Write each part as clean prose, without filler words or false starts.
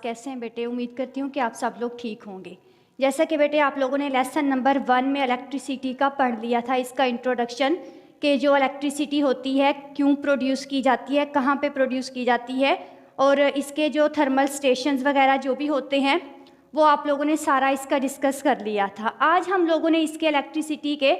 कैसे हैं बेटे? उम्मीद करती हूँ कि आप सब लोग ठीक होंगे। जैसा कि बेटे आप लोगों ने लेसन नंबर 1 में इलेक्ट्रिसिटी का पढ़ लिया था, इसका इंट्रोडक्शन, कि जो इलेक्ट्रिसिटी होती है क्यों प्रोड्यूस की जाती है, कहाँ पे प्रोड्यूस की जाती है, और इसके जो थर्मल स्टेशंस वगैरह जो भी होते हैं वो आप लोगों ने सारा इसका डिस्कस कर लिया था। आज हम लोगों ने इसके इलेक्ट्रिसिटी के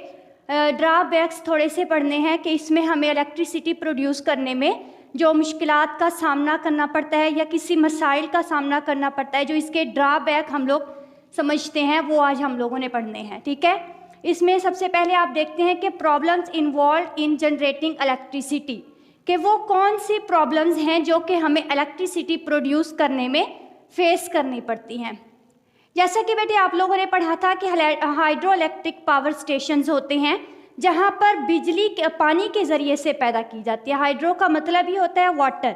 ड्रॉबैक्स थोड़े से पढ़ने हैं कि इसमें हमें इलेक्ट्रिसिटी प्रोड्यूस करने में जो मुश्किलात का सामना करना पड़ता है या किसी मसाइल का सामना करना पड़ता है, जो इसके ड्रॉबैक हम लोग समझते हैं, वो आज हम लोगों ने पढ़ने हैं। ठीक है, इसमें सबसे पहले आप देखते हैं कि problems involve in generating electricity, कि वो कौन सी प्रॉब्लम्स हैं जो कि हमें इलेक्ट्रिसिटी प्रोड्यूस करने में फेस करनी पड़ती हैं। जैसा कि बेटे आप लोगों ने पढ़ा था कि हाइड्रो इलेक्ट्रिक पावर स्टेशंस होते हैं जहाँ पर बिजली के पानी के ज़रिए से पैदा की जाती है। हाइड्रो का मतलब ही होता है वाटर।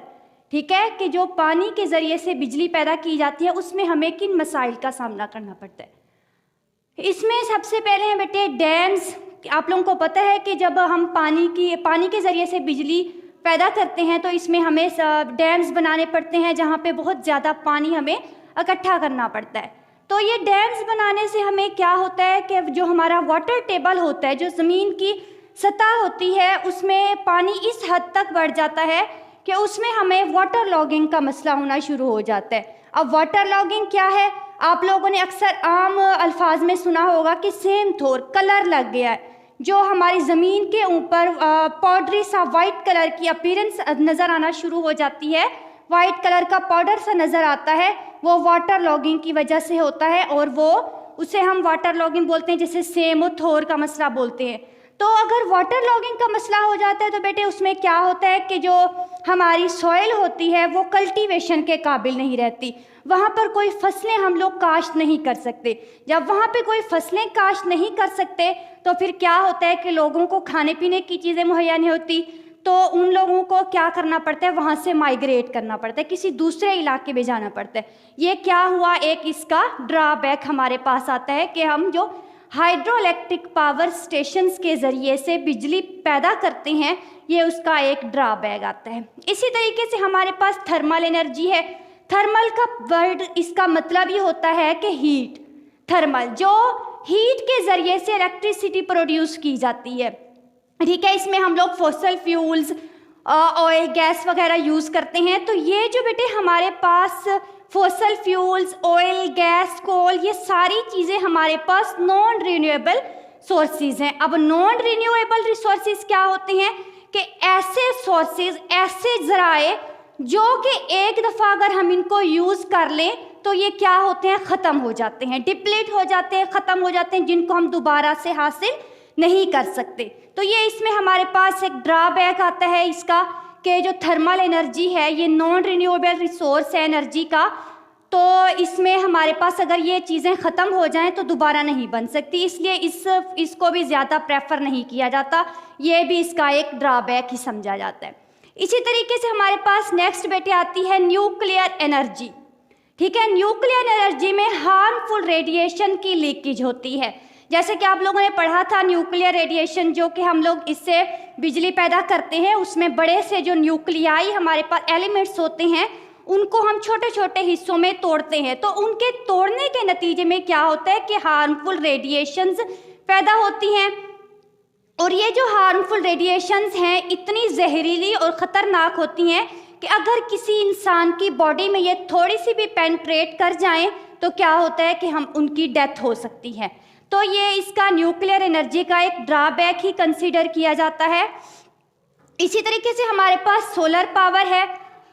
ठीक है, कि जो पानी के ज़रिए से बिजली पैदा की जाती है उसमें हमें किन मसाइल का सामना करना पड़ता है। इसमें सबसे पहले हैं बेटे डैम्स। आप लोगों को पता है कि जब हम पानी के ज़रिए से बिजली पैदा करते हैं तो इसमें हमें डैम्स बनाने पड़ते हैं जहाँ पे बहुत ज़्यादा पानी हमें इकट्ठा करना पड़ता है। तो ये डैम्स बनाने से हमें क्या होता है कि जो हमारा वाटर टेबल होता है, जो ज़मीन की सतह होती है, उसमें पानी इस हद तक बढ़ जाता है कि उसमें हमें वाटर लॉगिंग का मसला होना शुरू हो जाता है। अब वाटर लॉगिंग क्या है? आप लोगों ने अक्सर आम अल्फाज में सुना होगा कि सेम थोर कलर लग गया है। जो हमारी ज़मीन के ऊपर पाउडरी सा वाइट कलर की अपीयरेंस नज़र आना शुरू हो जाती है, वाइट कलर का पाउडर सा नज़र आता है, वो वाटर लॉगिंग की वजह से होता है, और वो उसे हम वाटर लॉगिंग बोलते हैं, जैसे सेम और थोर का मसला बोलते हैं। तो अगर वाटर लॉगिंग का मसला हो जाता है तो बेटे उसमें क्या होता है कि जो हमारी सॉइल होती है वो कल्टीवेशन के काबिल नहीं रहती, वहाँ पर कोई फसलें हम लोग काश्त नहीं कर सकते। जब वहाँ पे कोई फसलें काश्त नहीं कर सकते तो फिर क्या होता है कि लोगों को खाने पीने की चीज़ें मुहैया नहीं होती, तो उन लोगों को क्या करना पड़ता है, वहाँ से माइग्रेट करना पड़ता है, किसी दूसरे इलाके में जाना पड़ता है। ये क्या हुआ, एक इसका ड्रॉबैक हमारे पास आता है कि हम जो हाइड्रो इलेक्ट्रिक पावर स्टेशंस के ज़रिए से बिजली पैदा करते हैं, ये उसका एक ड्रॉबैक आता है। इसी तरीके से हमारे पास थर्मल एनर्जी है। थर्मल का वर्ड इसका मतलब ये होता है कि हीट। थर्मल जो हीट के ज़रिए से इलेक्ट्रिसिटी प्रोड्यूस की जाती है। ठीक है, इसमें हम लोग फॉसिल फ्यूल्स, ऑयल, गैस वगैरह यूज़ करते हैं। तो ये जो बेटे हमारे पास फॉसिल फ्यूल्स, ऑयल, गैस, कोल, ये सारी चीज़ें हमारे पास नॉन रिन्यूएबल सोर्सेज हैं। अब नॉन रिन्यूएबल रिसोर्सेज क्या होते हैं कि ऐसे सोर्सेज, ऐसे ज़राए जो कि एक दफ़ा अगर हम इनको यूज़ कर लें तो ये क्या होते हैं, ख़त्म हो जाते हैं, डिप्लीट हो जाते हैं, ख़त्म हो जाते हैं, जिनको हम दोबारा से हासिल नहीं कर सकते। तो ये इसमें हमारे पास एक ड्रॉबैक आता है इसका, कि जो थर्मल एनर्जी है ये नॉन रिन्यूएबल रिसोर्स है एनर्जी का, तो इसमें हमारे पास अगर ये चीज़ें ख़त्म हो जाएं तो दोबारा नहीं बन सकती, इसलिए इसको भी ज़्यादा प्रेफर नहीं किया जाता। ये भी इसका एक ड्रॉबैक ही समझा जाता है। इसी तरीके से हमारे पास नेक्स्ट बेटे आती है न्यूक्लियर एनर्जी। ठीक है, न्यूक्लियर एनर्जी में हार्मफुल रेडिएशन की लीकेज होती है। जैसे कि आप लोगों ने पढ़ा था, न्यूक्लियर रेडिएशन जो कि हम लोग इससे बिजली पैदा करते हैं, उसमें बड़े से जो न्यूक्लियाई हमारे पास एलिमेंट्स होते हैं उनको हम छोटे छोटे हिस्सों में तोड़ते हैं। तो उनके तोड़ने के नतीजे में क्या होता है कि हार्मफुल रेडिएशंस पैदा होती हैं, और ये जो हार्मफुल रेडिएशंस हैं इतनी जहरीली और ख़तरनाक होती हैं कि अगर किसी इंसान की बॉडी में ये थोड़ी सी भी पेनिट्रेट कर जाएं तो क्या होता है कि हम उनकी डेथ हो सकती है। तो ये इसका न्यूक्लियर एनर्जी का एक ड्रॉबैक ही कंसीडर किया जाता है। इसी तरीके से हमारे पास सोलर पावर है।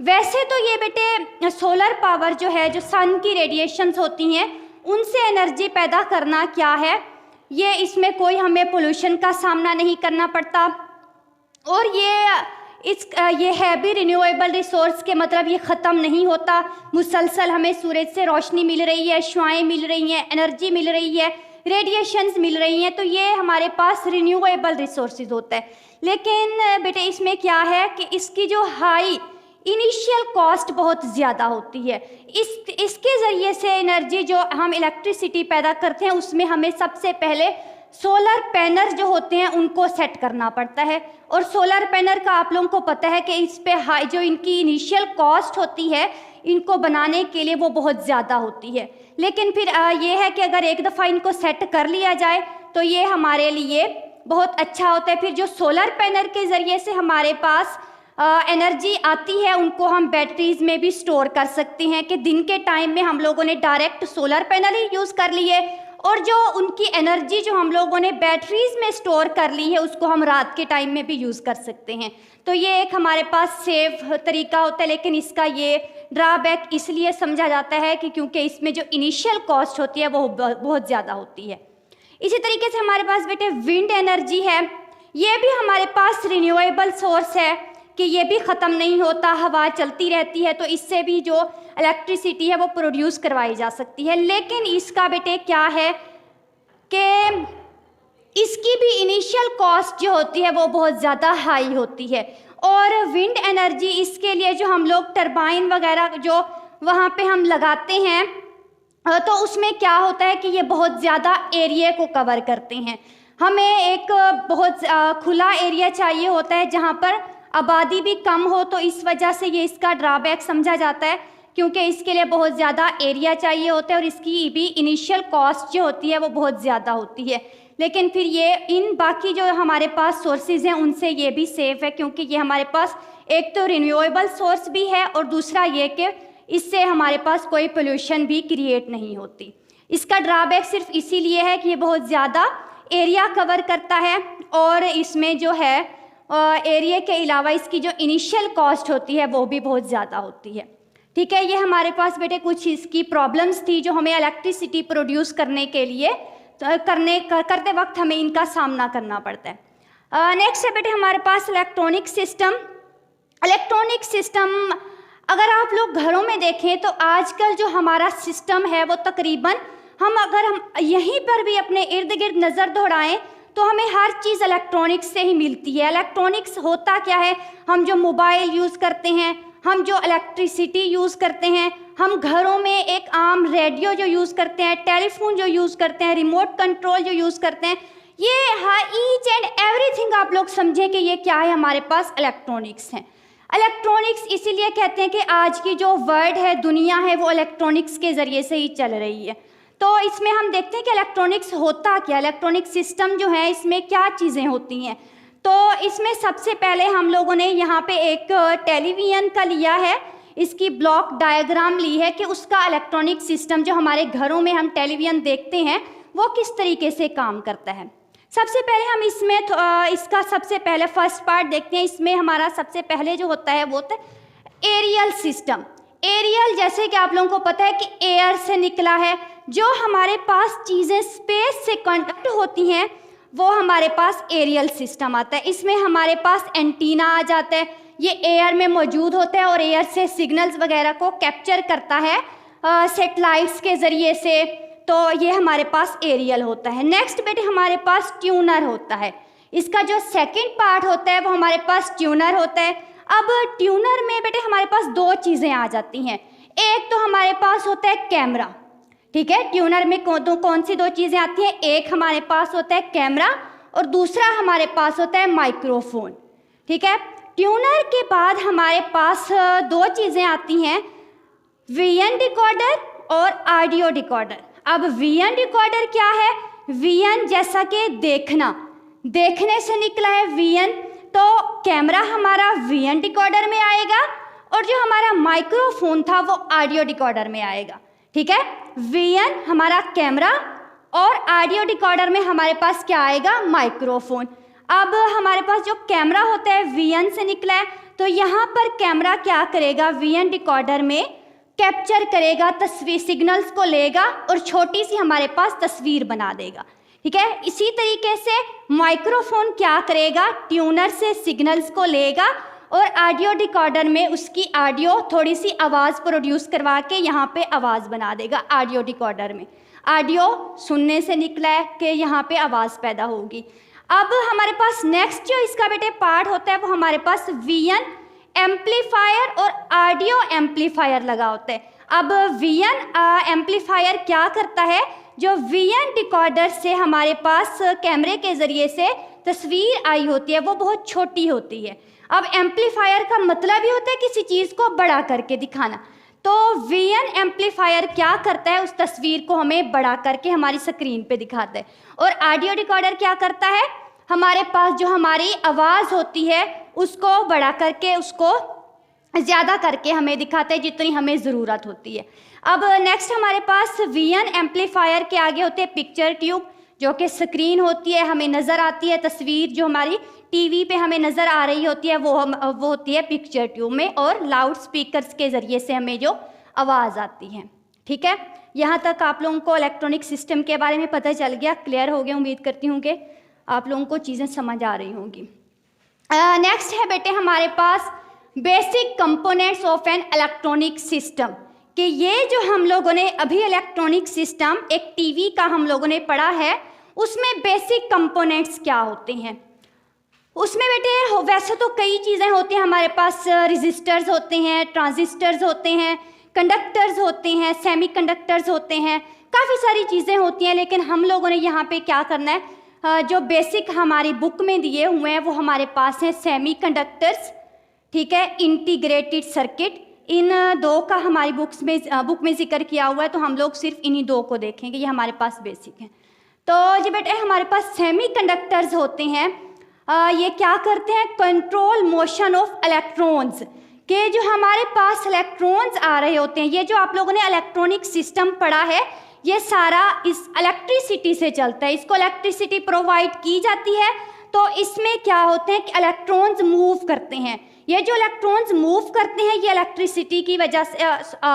वैसे तो ये बेटे सोलर पावर जो है, जो सन की रेडिएशंस होती हैं उनसे एनर्जी पैदा करना क्या है, ये इसमें कोई हमें पोल्यूशन का सामना नहीं करना पड़ता, और ये है भी रिन्यूएबल रिसोर्स के मतलब ये ख़त्म नहीं होता। मुसलसल हमें सूरज से रोशनी मिल रही है, शुआएं मिल रही हैं, एनर्जी मिल रही है, रेडिएशंस मिल रही हैं, तो ये हमारे पास रिन्यूएबल रिसोर्सेज होता है। लेकिन बेटे इसमें क्या है कि इसकी जो हाई इनिशियल कॉस्ट बहुत ज़्यादा होती है। इसके ज़रिए से एनर्जी जो हम इलेक्ट्रिसिटी पैदा करते हैं उसमें हमें सबसे पहले सोलर पैनल जो होते हैं उनको सेट करना पड़ता है, और सोलर पैनल का आप लोगों को पता है कि इस पे हाई जो इनकी इनिशियल कॉस्ट होती है, इनको बनाने के लिए वो बहुत ज़्यादा होती है। लेकिन फिर ये है कि अगर एक दफ़ा इनको सेट कर लिया जाए तो ये हमारे लिए बहुत अच्छा होता है। फिर जो सोलर पैनल के ज़रिए से हमारे पास एनर्जी आती है, उनको हम बैटरीज में भी स्टोर कर सकते हैं कि दिन के टाइम में हम लोगों ने डायरेक्ट सोलर पैनल ही यूज़ कर लिए और जो उनकी एनर्जी जो हम लोगों ने बैटरीज में स्टोर कर ली है उसको हम रात के टाइम में भी यूज़ कर सकते हैं। तो ये एक हमारे पास सेफ तरीका होता है, लेकिन इसका ये ड्रॉबैक इसलिए समझा जाता है कि क्योंकि इसमें जो इनिशियल कॉस्ट होती है वो बहुत ज़्यादा होती है। इसी तरीके से हमारे पास बेटे विंड एनर्जी है, ये भी हमारे पास रिन्यूएबल सोर्स है कि ये भी ख़त्म नहीं होता, हवा चलती रहती है, तो इससे भी जो इलेक्ट्रिसिटी है वो प्रोड्यूस करवाई जा सकती है। लेकिन इसका बेटे क्या है कि इसकी भी इनिशियल कॉस्ट जो होती है वो बहुत ज़्यादा हाई होती है। और विंड एनर्जी इसके लिए जो हम लोग टरबाइन वगैरह जो वहाँ पे हम लगाते हैं तो उसमें क्या होता है कि ये बहुत ज़्यादा एरिया को कवर करते हैं। हमें एक बहुत खुला एरिया चाहिए होता है जहाँ पर आबादी भी कम हो, तो इस वजह से ये इसका ड्रॉबैक समझा जाता है क्योंकि इसके लिए बहुत ज़्यादा एरिया चाहिए होता है और इसकी भी इनिशियल कॉस्ट जो होती है वो बहुत ज़्यादा होती है। लेकिन फिर ये इन बाकी जो हमारे पास सोर्सेज हैं उनसे ये भी सेफ़ है क्योंकि ये हमारे पास एक तो रिन्यूएबल सोर्स भी है और दूसरा ये कि इससे हमारे पास कोई पोल्यूशन भी क्रिएट नहीं होती। इसका ड्रॉबैक सिर्फ इसीलिए है कि ये बहुत ज़्यादा एरिया कवर करता है और इसमें जो है एरिया के अलावा इसकी जो इनिशियल कॉस्ट होती है वो भी बहुत ज़्यादा होती है। ठीक है, ये हमारे पास बेटे कुछ इसकी प्रॉब्लम्स थी जो हमें इलेक्ट्रिसिटी प्रोड्यूस करने के लिए करते वक्त हमें इनका सामना करना पड़ता है। नेक्स्ट है बेटे हमारे पास इलेक्ट्रॉनिक सिस्टम। इलेक्ट्रॉनिक सिस्टम अगर आप लोग घरों में देखें तो आजकल जो हमारा सिस्टम है वो तकरीबन हम यहीं पर भी अपने इर्द गिर्द नज़र दौड़ाएं तो हमें हर चीज़ इलेक्ट्रॉनिक्स से ही मिलती है। इलेक्ट्रॉनिक्स होता क्या है, हम जो मोबाइल यूज़ करते हैं, हम जो इलेक्ट्रिसिटी यूज़ करते हैं, हम घरों में एक आम रेडियो जो यूज़ करते हैं, टेलीफोन जो यूज़ करते हैं, रिमोट कंट्रोल जो यूज़ करते हैं, ये ईच एंड एवरीथिंग आप लोग समझें कि ये क्या है, हमारे पास इलेक्ट्रॉनिक्स हैं। इलेक्ट्रॉनिक्स इसीलिए कहते हैं कि आज की जो वर्ल्ड है, दुनिया है, वो इलेक्ट्रॉनिक्स के ज़रिए से ही चल रही है। तो इसमें हम देखते हैं कि इलेक्ट्रॉनिक्स होता क्या, इलेक्ट्रॉनिक सिस्टम जो है इसमें क्या चीज़ें होती हैं। तो इसमें सबसे पहले हम लोगों ने यहाँ पे एक टेलीविज़न का लिया है, इसकी ब्लॉक डायग्राम ली है कि उसका इलेक्ट्रॉनिक सिस्टम जो हमारे घरों में हम टेलीविज़न देखते हैं वो किस तरीके से काम करता है। सबसे पहले हम इसमें इसका सबसे पहले फर्स्ट पार्ट देखते हैं। इसमें हमारा सबसे पहले जो होता है वो होता है एरियल सिस्टम। एरियल जैसे कि आप लोगों को पता है कि एयर से निकला है, जो हमारे पास चीज़ें स्पेस से कांटेक्ट होती हैं वो हमारे पास एरियल सिस्टम आता है। इसमें हमारे पास एंटीना आ जाता है, ये एयर में मौजूद होता है और एयर से सिग्नल्स वगैरह को कैप्चर करता है सेटेलाइट्स के ज़रिए से, तो ये हमारे पास एरियल होता है। नेक्स्ट बेटे हमारे पास ट्यूनर होता है, इसका जो सेकंड पार्ट होता है वो हमारे पास ट्यूनर होता है। अब ट्यूनर में बेटे हमारे पास दो चीज़ें आ जाती हैं, एक तो हमारे पास होता है कैमरा। ठीक है, ट्यूनर में कौन सी दो चीज़ें आती हैं, एक हमारे पास होता है कैमरा और दूसरा हमारे पास होता है माइक्रोफोन। ठीक है, ट्यूनर के बाद हमारे पास दो चीज़ें आती हैं, वीएन डिकोडर और ऑडियो डिकोडर। अब वीएन डिकोडर क्या है, वीएन जैसा कि देखना, देखने से निकला है वीएन, तो कैमरा हमारा वीएन डिकोडर में आएगा और जो हमारा माइक्रोफोन था वो ऑडियो डिकोडर में आएगा। ठीक है, वीएन हमारा कैमरा और ऑडियो डिकोडर में हमारे पास क्या आएगा, माइक्रोफोन। अब हमारे पास जो कैमरा होता है वीएन से निकला है, तो यहाँ पर कैमरा क्या करेगा, वीएन डिकोडर में कैप्चर करेगा, तस्वीर सिग्नल्स को लेगा और छोटी सी हमारे पास तस्वीर बना देगा। ठीक है, इसी तरीके से माइक्रोफोन क्या करेगा, ट्यूनर से सिग्नल्स को लेगा और ऑडियो डिकोडर में उसकी ऑडियो थोड़ी सी आवाज़ प्रोड्यूस करवा के यहाँ पे आवाज़ बना देगा। ऑडियो डिकोडर में ऑडियो सुनने से निकला है कि यहाँ पे आवाज़ पैदा होगी। अब हमारे पास नेक्स्ट जो इसका बेटे पार्ट होता है वो हमारे पास वीएन एम्पलीफायर और ऑडियो एम्पलीफायर लगा होता है। अब वीएन एम्पलीफायर क्या करता है, जो वीएन डिकोडर से हमारे पास कैमरे के ज़रिए से तस्वीर आई होती है वो बहुत छोटी होती है। अब एम्पलीफायर का मतलब ही होता है किसी चीज़ को बड़ा करके दिखाना, तो वीएन एम्पलीफायर क्या करता है, उस तस्वीर को हमें बड़ा करके हमारी स्क्रीन पे दिखाता है। और ऑडियो रिकॉर्डर क्या करता है, हमारे पास जो हमारी आवाज़ होती है उसको बड़ा करके, उसको ज़्यादा करके हमें दिखाता है जितनी हमें ज़रूरत होती है। अब नेक्स्ट हमारे पास वीएन एम्पलीफायर के आगे होते हैं पिक्चर ट्यूब, जो कि स्क्रीन होती है, हमें नज़र आती है तस्वीर जो हमारी टीवी पे हमें नज़र आ रही होती है, वो होती है पिक्चर ट्यूब में, और लाउड स्पीकर्स के ज़रिए से हमें जो आवाज़ आती है। ठीक है, यहाँ तक आप लोगों को इलेक्ट्रॉनिक सिस्टम के बारे में पता चल गया, क्लियर हो गया। उम्मीद करती हूँ कि आप लोगों को चीज़ें समझ आ रही होंगी। नेक्स्ट है बेटे हमारे पास basic components of an electronic system, कि ये जो हम लोगों ने अभी इलेक्ट्रॉनिक सिस्टम एक टीवी का हम लोगों ने पढ़ा है, उसमें बेसिक कंपोनेंट्स क्या होते हैं। उसमें बेटे वैसे तो कई चीज़ें होती हैं हमारे पास, रेजिस्टर्स होते हैं, ट्रांजिस्टर्स होते हैं, कंडक्टर्स होते हैं, सेमीकंडक्टर्स होते हैं, काफ़ी सारी चीज़ें होती हैं। लेकिन हम लोगों ने यहाँ पे क्या करना है, जो बेसिक हमारी बुक में दिए हुए हैं वो हमारे पास हैं सेमीकंडक्टर्स, ठीक है, इंटीग्रेटेड सर्किट, इन दो का हमारी बुक में जिक्र किया हुआ है, तो हम लोग सिर्फ इन्हीं दो को देखेंगे, ये हमारे पास बेसिक हैं। तो जी बेटे हमारे पास सेमीकंडक्टर्स होते हैं, ये क्या करते हैं, कंट्रोल मोशन ऑफ इलेक्ट्रॉन्स, के जो हमारे पास इलेक्ट्रॉन्स आ रहे होते हैं, ये जो आप लोगों ने इलेक्ट्रॉनिक सिस्टम पढ़ा है ये सारा इस इलेक्ट्रिसिटी से चलता है, इसको इलेक्ट्रिसिटी प्रोवाइड की जाती है। तो इसमें क्या होते हैं कि इलेक्ट्रॉन्स मूव करते हैं, ये जो इलेक्ट्रॉन्स मूव करते हैं ये इलेक्ट्रिसिटी की वजह से,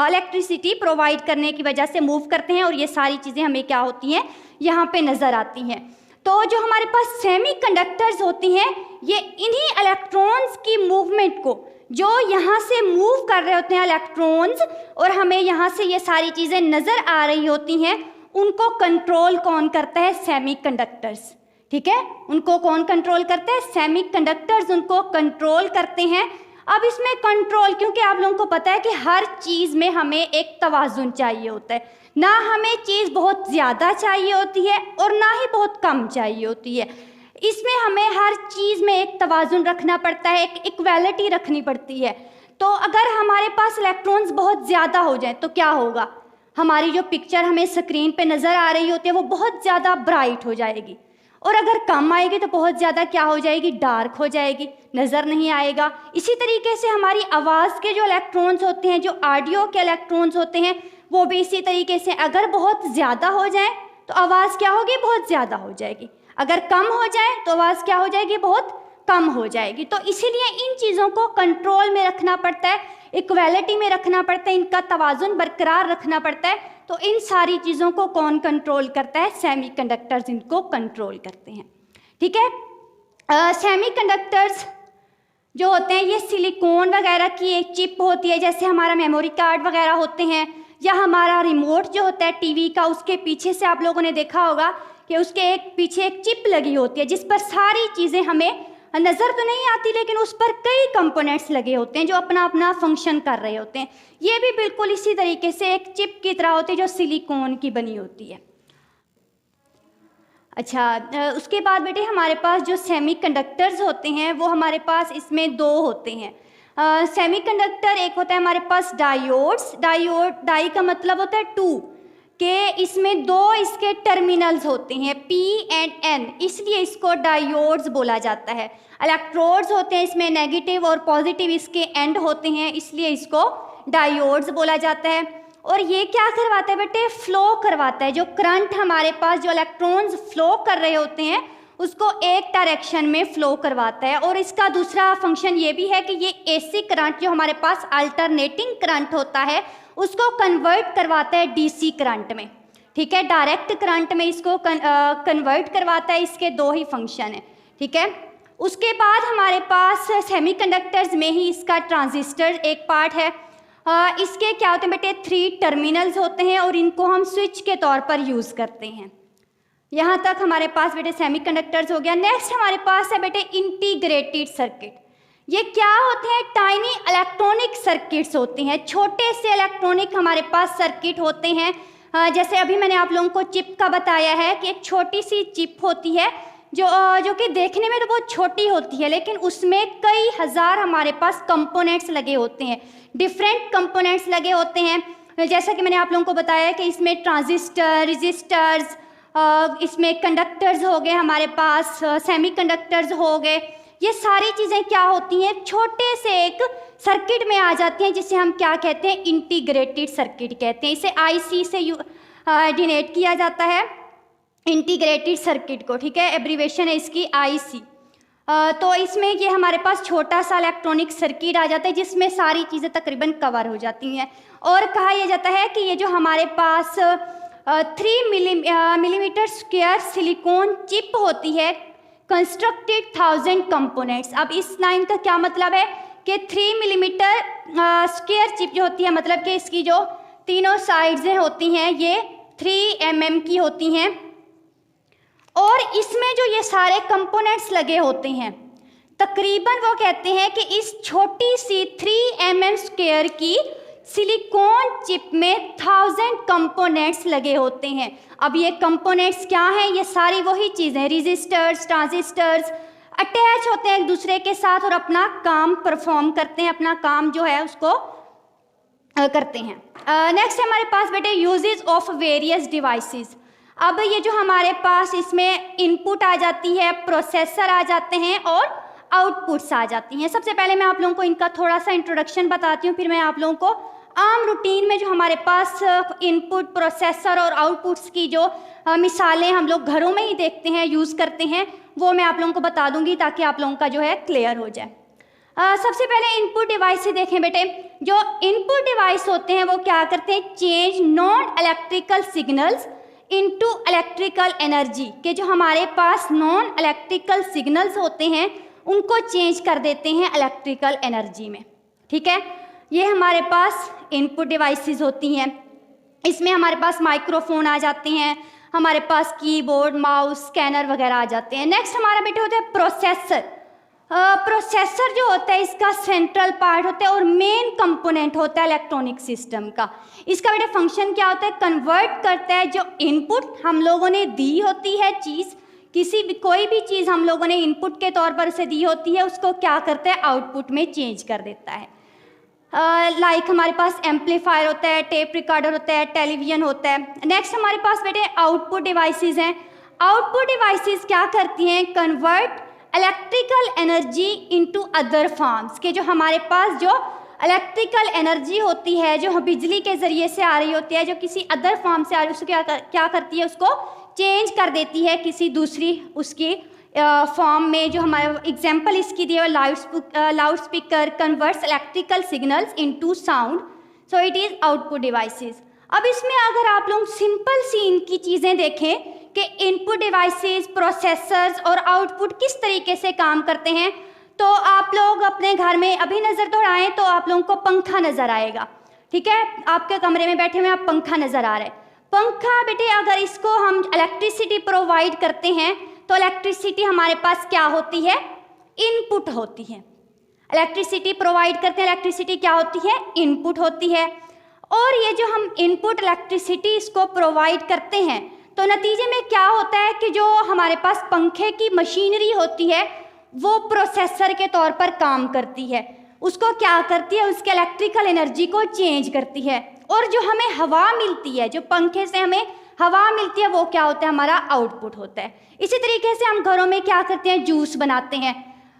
इलेक्ट्रिसिटी प्रोवाइड करने की वजह से मूव करते हैं, और ये सारी चीज़ें हमें क्या होती हैं यहाँ पे नज़र आती हैं। तो जो हमारे पास सेमीकंडक्टर्स होती हैं ये इन्हीं इलेक्ट्रॉन्स की मूवमेंट को, जो यहाँ से मूव कर रहे होते हैं इलेक्ट्रॉन्स, और हमें यहाँ से ये सारी चीज़ें नज़र आ रही होती हैं, उनको कंट्रोल कौन करता है, सेमीकंडक्टर्स। ठीक है, उनको कौन कंट्रोल करते हैं, सेमीकंडक्टर्स उनको कंट्रोल करते हैं। अब इसमें कंट्रोल, क्योंकि आप लोगों को पता है कि हर चीज़ में हमें एक तवाज़ुन चाहिए होता है, ना हमें चीज़ बहुत ज़्यादा चाहिए होती है और ना ही बहुत कम चाहिए होती है। इसमें हमें हर चीज़ में एक तवाज़ुन रखना पड़ता है, एक इक्वालिटी रखनी पड़ती है। तो अगर हमारे पास इलेक्ट्रॉन्स बहुत ज़्यादा हो जाए तो क्या होगा, हमारी जो पिक्चर हमें स्क्रीन पे नज़र आ रही होती है वो बहुत ज़्यादा ब्राइट हो जाएगी, और अगर कम आएगी तो बहुत ज़्यादा क्या हो जाएगी, डार्क हो जाएगी, नज़र नहीं आएगा। इसी तरीके से हमारी आवाज़ के जो इलेक्ट्रॉन्स होते हैं, जो ऑडियो के इलेक्ट्रॉन्स होते हैं, वो भी इसी तरीके से अगर बहुत ज़्यादा हो जाए तो आवाज़ क्या होगी, बहुत ज़्यादा हो जाएगी, अगर कम हो जाए तो आवाज़ क्या हो जाएगी, बहुत कम हो जाएगी। तो इसीलिए इन चीज़ों को कंट्रोल में रखना पड़ता है, इक्वालिटी में रखना पड़ता है, इनका तवाज़ुन बरकरार रखना पड़ता है। तो इन सारी चीज़ों को कौन कंट्रोल करता है, सेमीकंडक्टर्स इनको कंट्रोल करते हैं। ठीक है, सेमीकंडक्टर्स जो होते हैं ये सिलिकॉन वगैरह की एक चिप होती है, जैसे हमारा मेमोरी कार्ड वगैरह होते हैं, या हमारा रिमोट जो होता है टीवी का, उसके पीछे से आप लोगों ने देखा होगा कि उसके पीछे एक चिप लगी होती है, जिस पर सारी चीज़ें हमें नज़र तो नहीं आती, लेकिन उस पर कई कंपोनेंट्स लगे होते हैं जो अपना अपना फंक्शन कर रहे होते हैं। ये भी बिल्कुल इसी तरीके से एक चिप की तरह होती है जो सिलिकॉन की बनी होती है। अच्छा, उसके बाद बेटे हमारे पास जो सेमीकंडक्टर्स होते हैं वो हमारे पास इसमें दो होते हैं। सेमीकंडक्टर एक होता है हमारे पास डायोड्स, डाई का मतलब होता है टू, के इसमें दो इसके टर्मिनल्स होते हैं P एंड N, इसलिए इसको डायोड्स बोला जाता है। इलेक्ट्रोड्स होते हैं इसमें नेगेटिव और पॉजिटिव इसके एंड होते हैं, इसलिए इसको डायोड्स बोला जाता है। और ये क्या करवाता है बेटे, फ्लो करवाता है, जो करंट हमारे पास जो इलेक्ट्रॉन्स फ्लो कर रहे होते हैं उसको एक डायरेक्शन में फ्लो करवाता है। और इसका दूसरा फंक्शन ये भी है कि ये AC करंट जो हमारे पास अल्टरनेटिंग करंट होता है उसको कन्वर्ट करवाता है DC करंट में। ठीक है, डायरेक्ट करंट में इसको कन्वर्ट करवाता है। इसके दो ही फंक्शन है। ठीक है, उसके बाद हमारे पास सेमीकंडक्टर्स में ही इसका ट्रांजिस्टर एक पार्ट है। इसके क्या होते हैं बेटे, 3 टर्मिनल्स होते हैं और इनको हम स्विच के तौर पर यूज़ करते हैं। यहाँ तक हमारे पास बेटे सेमीकंडक्टर्स हो गया। नेक्स्ट हमारे पास है बेटे इंटीग्रेटेड सर्किट। ये क्या होते हैं, टाइनी इलेक्ट्रॉनिक सर्किट्स होते हैं, छोटे से इलेक्ट्रॉनिक हमारे पास सर्किट होते हैं। जैसे अभी मैंने आप लोगों को चिप का बताया है कि एक छोटी सी चिप होती है जो कि देखने में तो बहुत छोटी होती है, लेकिन उसमें कई हज़ार हमारे पास कंपोनेंट्स लगे होते हैं, डिफरेंट कंपोनेंट्स लगे होते हैं। जैसा कि मैंने आप लोगों को बताया कि इसमें ट्रांजिस्टर, रजिस्टर्स, इसमें कंडक्टर्स हो गए हमारे पास, सेमीकंडक्टर्स हो गए, ये सारी चीज़ें क्या होती हैं, छोटे से एक सर्किट में आ जाती हैं, जिसे हम क्या कहते हैं, इंटीग्रेटेड सर्किट कहते हैं। इसे आईसी से डिनोट किया जाता है, इंटीग्रेटेड सर्किट को, ठीक है, एब्रीवेशन है इसकी आईसी। तो इसमें ये हमारे पास छोटा सा इलेक्ट्रॉनिक सर्किट आ जाता है, जिसमें सारी चीज़ें तकरीबन कवर हो जाती हैं। और कहा यह जाता है कि ये जो हमारे पास 3 मिलीमीटर स्क्वायर सिलिकॉन चिप होती है, कंस्ट्रक्टेड 1000 कंपोनेंट्स। अब इस लाइन का क्या मतलब है कि 3 मिलीमीटर स्क्वायर चिप जो होती है, मतलब कि इसकी जो तीनों साइड्स होती हैं ये 3 mm की होती हैं, और इसमें जो ये सारे कंपोनेंट्स लगे होते हैं, तकरीबन वो कहते हैं कि इस छोटी सी 3 mm स्क्वायर की सिलिकॉन चिप में 1000 कंपोनेंट्स लगे होते हैं। अब ये कंपोनेंट्स क्या हैं, ये सारी वही चीज़ें, रजिस्टर्स, ट्रांजिस्टर्स, अटैच होते हैं एक दूसरे के साथ और अपना काम परफॉर्म करते हैं, अपना काम जो है उसको करते हैं। नेक्स्ट हमारे पास बेटे यूजेस ऑफ वेरियस डिवाइसेस। अब ये जो हमारे पास इसमें इनपुट आ जाती है, प्रोसेसर आ जाते हैं और आउटपुट्स आ जाती हैं। सबसे पहले मैं आप लोगों को इनका थोड़ा सा इंट्रोडक्शन बताती हूँ, फिर मैं आप लोगों को आम रूटीन में जो हमारे पास इनपुट, प्रोसेसर और आउटपुट्स की जो मिसालें हम लोग घरों में ही देखते हैं, यूज़ करते हैं, वो मैं आप लोगों को बता दूंगी ताकि आप लोगों का जो है क्लियर हो जाए। सबसे पहले इनपुट डिवाइस से देखें बेटे। जो इनपुट डिवाइस होते हैं वो क्या करते हैं, change non electrical signals into electrical energy, के जो हमारे पास नॉन इलेक्ट्रिकल सिग्नल्स होते हैं उनको चेंज कर देते हैं इलेक्ट्रिकल एनर्जी में, ठीक है। ये हमारे पास इनपुट डिवाइसेस होती हैं। इसमें हमारे पास माइक्रोफोन आ जाते हैं, हमारे पास कीबोर्ड, माउस, स्कैनर वगैरह आ जाते हैं। नेक्स्ट हमारा बेटे होता है प्रोसेसर। प्रोसेसर जो होता है इसका सेंट्रल पार्ट होता है और मेन कंपोनेंट होता है इलेक्ट्रॉनिक सिस्टम का। इसका बेटा फंक्शन क्या होता है, कन्वर्ट करता है जो इनपुट हम लोगों ने दी होती है चीज़, कोई भी चीज़ हम लोगों ने इनपुट के तौर पर उसे दी होती है, उसको क्या करता है, आउटपुट में चेंज कर देता है। लाइक हमारे पास एम्पलीफायर होता है, टेप रिकॉर्डर होता है, टेलीविज़न होता है। नेक्स्ट हमारे पास बेटे आउटपुट डिवाइसेस हैं। आउटपुट डिवाइसेस क्या करती हैं, convert electrical energy into other forms, के जो हमारे पास जो इलेक्ट्रिकल एनर्जी होती है, जो बिजली के ज़रिए से आ रही होती है, जो किसी अदर फॉर्म से आ रही है, उसको क्या करती है, उसको चेंज कर देती है किसी दूसरी उसकी फॉर्म में। जो हमारा एग्जांपल इसकी दिया loud speaker converts electrical signals into sound, so it is output devices. अब इसमें अगर आप लोग सिंपल सी इनकी चीज़ें देखें कि इनपुट डिवाइसेस, प्रोसेसर्स और आउटपुट किस तरीके से काम करते हैं, तो आप लोग अपने घर में अभी नज़र दौड़ाएं तो आप लोगों को पंखा नज़र आएगा, ठीक है। आपके कमरे में बैठे हुए आप पंखा नज़र आ रहा है। पंखा बेटे अगर इसको हम इलेक्ट्रिसिटी प्रोवाइड करते हैं तो इलेक्ट्रिसिटी हमारे पास क्या होती है, इनपुट होती है। इलेक्ट्रिसिटी प्रोवाइड करते हैं, इलेक्ट्रिसिटी क्या होती है, इनपुट होती है। और ये जो हम इनपुट इलेक्ट्रिसिटी इसको प्रोवाइड करते हैं तो नतीजे में क्या होता है कि जो हमारे पास पंखे की मशीनरी होती है वो प्रोसेसर के तौर पर काम करती है, उसको क्या करती है, उसके इलेक्ट्रिकल एनर्जी को चेंज करती है। और जो हमें हवा मिलती है, जो पंखे से हमें हवा मिलती है, वो क्या होता है, हमारा आउटपुट होता है। इसी तरीके से हम घरों में क्या करते हैं, जूस बनाते हैं,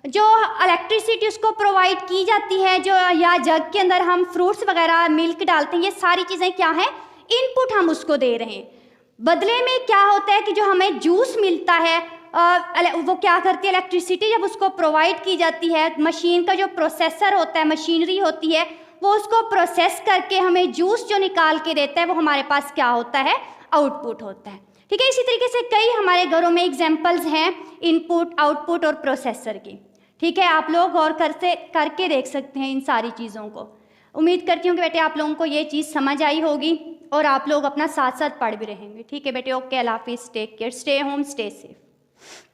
जो इलेक्ट्रिसिटी उसको प्रोवाइड की जाती है, जो या जग के अंदर हम फ्रूट्स वगैरह मिल्क डालते हैं, ये सारी चीज़ें क्या हैं, इनपुट हम उसको दे रहे हैं। बदले में क्या होता है कि जो हमें जूस मिलता है वो क्या करती है, इलेक्ट्रिसिटी जब उसको प्रोवाइड की जाती है, मशीन का जो प्रोसेसर होता है, मशीनरी होती है, वो उसको प्रोसेस करके हमें जूस जो निकाल के देता है, वो हमारे पास क्या होता है, आउटपुट होता है, ठीक है। इसी तरीके से कई हमारे घरों में एग्जांपल्स हैं इनपुट, आउटपुट और प्रोसेसर की, ठीक है। आप लोग गौर करके देख सकते हैं इन सारी चीज़ों को। उम्मीद करती हूँ कि बेटे आप लोगों को ये चीज़ समझ आई होगी और आप लोग अपना साथ साथ पढ़ भी रहेंगे, ठीक है बेटे। ओके, अल्लाह हाफिज़, take care, stay home, stay safe.